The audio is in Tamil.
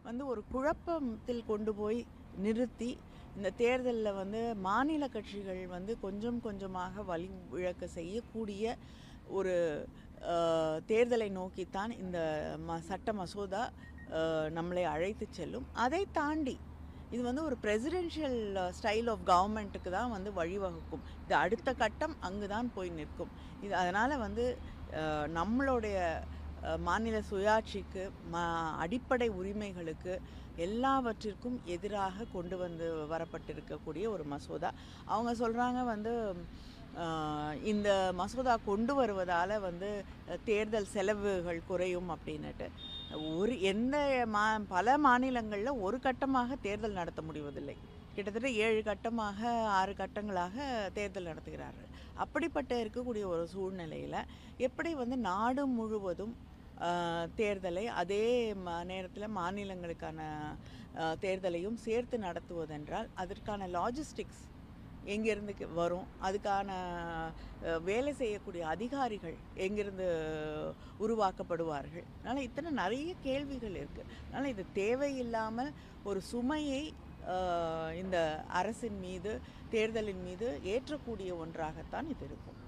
வந்து ஒரு குழப்பத்தில் கொண்டு போய் நிறுத்தி இந்த தேர்தலில் வந்து மாநில கட்சிகள் வந்து கொஞ்சம் கொஞ்சமாக வழி இழக்க செய்யக்கூடிய ஒரு தேர்தலை நோக்கித்தான் இந்த சட்ட மசோதா நம்மளை அழைத்து செல்லும். அதை தாண்டி இது வந்து ஒரு பிரசிடென்ஷியல் ஸ்டைல் ஆஃப் கவர்மெண்ட்டுக்கு தான் வந்து வழிவகுக்கும். இது அடுத்த கட்டம் அங்கு தான் போய் நிற்கும். இது அதனால் வந்து நம்மளுடைய மாநில சுயாட்சிக்கு அடிப்படை உரிமைகளுக்கு எல்லாவற்றிற்கும் எதிராக கொண்டு வந்து வரப்பட்டிருக்கக்கூடிய ஒரு மசோதா. அவங்க சொல்கிறாங்க வந்து இந்த மசோதா கொண்டு வருவதால் வந்து தேர்தல் செலவுகள் குறையும் அப்படின்னுட்டு. பல மாநிலங்களில் ஒரு கட்டமாக தேர்தல் நடத்த முடிவதில்லை. கிட்டத்தட்ட 7 கட்டமாக 6 கட்டங்களாக தேர்தல் நடத்துகிறார்கள். அப்படிப்பட்ட இருக்கக்கூடிய ஒரு சூழ்நிலையில் எப்படி வந்து நாடு முழுவதும் தேர்தலை அதே நேரத்தில் மாநிலங்களுக்கான தேர்தலையும் சேர்த்து நடத்துவதென்றால் அதற்கான லாஜிஸ்டிக்ஸ் எங்கேருந்து வரும், அதுக்கான வேலை செய்யக்கூடிய அதிகாரிகள் எங்கேருந்து உருவாக்கப்படுவார்கள். அதனால் இத்தனை நிறைய கேள்விகள் இருக்குது. அதனால் இது தேவையில்லாமல் ஒரு சுமையை இந்த அரசின் மீது தேர்தலின் மீது ஏற்றக்கூடிய ஒன்றாகத்தான் இது இருக்கும்.